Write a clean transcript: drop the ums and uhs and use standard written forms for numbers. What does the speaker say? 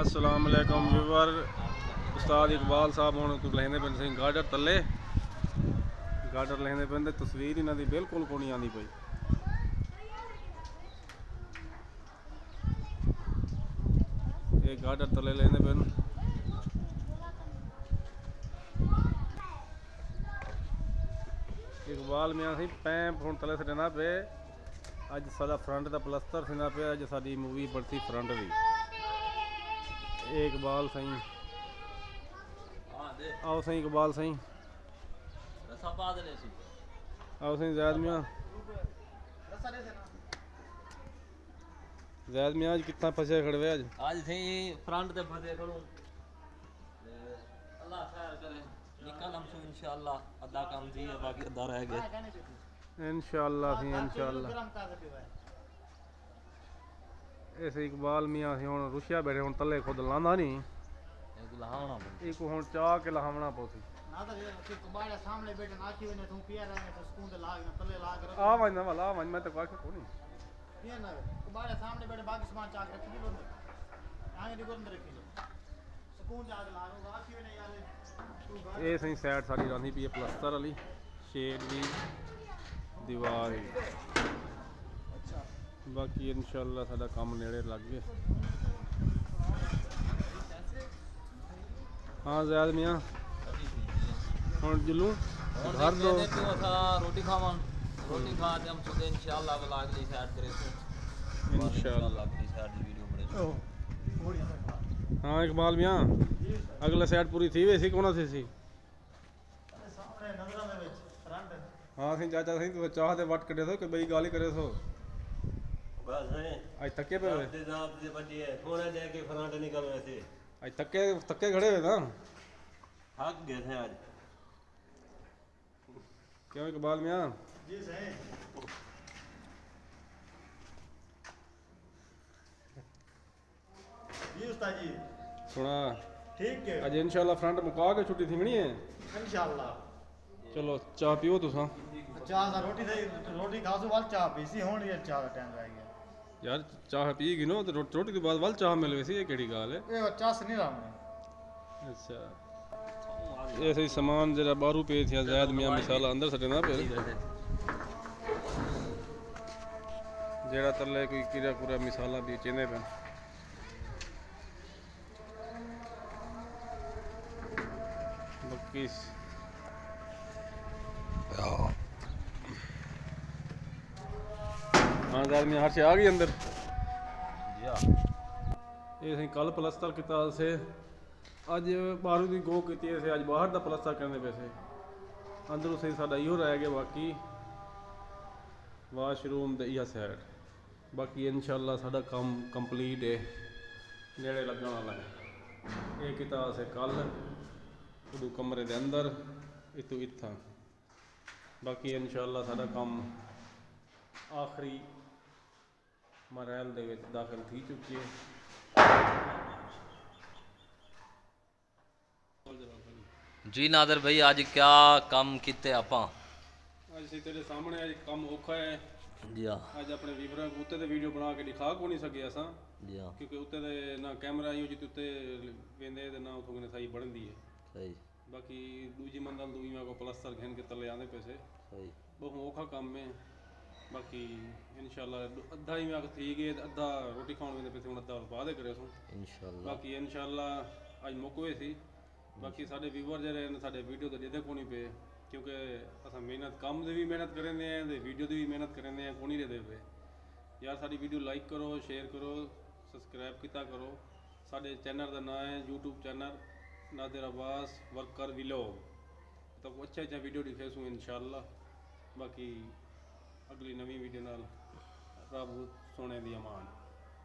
अस्सलाम वालेकुम व्यूवर। उस्ताद इकबाल साहब हुण लैंदे पे सी गार्डर तले गार्डर लैंदे पे तस्वीर इन्हां दी बिल्कुल कोई नहीं आंदी पई। ये गार्डर तले लैंदे पे इकबाल मियां सी पैंप हुण तले सटना पे। अज साडा फ्रंट दा प्लस्तर सीना पे। अज साडी मूवी बनती फ्रंट दी। इकबाल सही आओ सही इकबाल सही आओ सही जैद मियां जैद मियां अज कितना फसे खड़वे आज थे फ्रंट ते फसे खड़ो अल्लाह खैर करे निकल हम इंशाअल्लाह अद्धा काम थी है बाकी अद्धा रह गया इंशाअल्लाह सी इंशाअल्लाह। इस इकबाल मियां सी हुण रुशिया बैठे हुण तले खुद लांदा नहीं एक लहावना एक हुण चाह के लहावना पोसी ना तो ये कुबाड़े सामने बैठे नाची वने तू पिया रहे तो स्कूल ते लाग तले लाग रख आ वन वाला वन मैं तो काख कोनी पिया ना कुबाड़े सामने बैठे बाकी सामान चाक रखी दी बंद आगे दी बंद रखी लो स्कूल जाग लाग आखी वने यार ये सही साइड सारी रांधी पी प्लस्तर वाली शेड भी दीवार भी। अच्छा बाकी इंशाअल्लाह साडा काम नेड़े लग गए। हाँ ज़ैद मियां हुण जुलूं घर दो रोटी खावन रोटी खा के हम सुबह इंशाअल्लाह वाला अगली साइड करे इंशाअल्लाह अगली साइड की वीडियो बने। हाँ इकबाल मियां अगला साइड पूरी थी वैसी कौन सी सामने नजरा में विच फ्रंट हाँ सी चाचा सही तू चाह दे वट कढे सो कि बई गाली करे सो बस है आज थके पे हुए इंतजाम से बची है थोड़ा दे के फ्रंट निकल वैसे आज थके खड़े हुए ना थक गए थे आज क्यों इकबाल मियां जी सही जी उस्ताद जी सुना ठीक है आज इंशाअल्लाह फ्रंट मुका के छुट्टी थी है इंशाअल्लाह चलो चाह पियो तुसा चाह सा रोटी सही रोटी खासू वाल चाह पीसी होनी है चाह टाइम रह गया यार चाह पी गई नो तो रोटी के बाद वाल चाह मिल वैसी ये केड़ी गाल है। ये चाह से नहीं रहने अच्छा ऐसे ही सामान जरा बारू पे थे ज़ैद मियां मिसाला अंदर सटे ना फिर जरा तले कोई कीड़ा पूरा मिसाला भी चेंदे पे बाकी हाँ ज़ैद मियां हर से आ गई अंदर जी हां ये सही कल प्लस्तर किता से अज बाहरों की गो की अज बाहर का प्लस्तर करने पे से अंदरों सही साडा इहो रह गया बाकी वाशरूम ते इहा साइड बाकी इंशाअल्लाह साडा काम कंप्लीट है नेड़े लगन वाला है। ये किता से कल उदू कमरे दे अंदर इतों इत्थां बाकी इंशाअल्लाह साडा काम आखिरी मरहल दे विच दाखिल थी चुकी है। जी नादर भाई आज क्या काम किते आपा अज सी तेरे सामने अज काम औखा है जी हां अज अपने वीवरां को उत्ते वीडियो बना के दिखा को नहीं सके असां जी हां क्योंकि उत्ते ना कैमरा ही जिते उत्ते वेंदे ते ना उथों ने सही बनदी है। सही बाकी दूजी मंजिल दूई में को प्लस्तर घेन के तले आंदे पैसे सही बहुत औखा काम है। बाकी इंशाअल्लाह अद्धा ही में थी गए अद्धा रोटी खाने वेंदे पैसे हुण अद्धा बाद करे सो इंशाअल्लाह बाकी इंशाअल्लाह अज मुकवे सी। बाकी साडे व्यूवर जेह्ड़े न साडे वीडियो तो देदे कोनी पे क्योंकि असां मेहनत काम दी भी मेहनत करेंदे हैं ते वीडियो दी भी मेहनत करेंदे हैं कोनी देदे पे यार साडी वीडियो लाइक करो शेयर करो सब्सक्राइब किता करो। साडे चैनल का नाम है YouTube channel Nadir Abbas worker vlog तो अच्छा वीडियो दिखेसूँ इंशाअल्लाह। बाकी अगली नवी वीडियो नाल रब सोने दी अमान।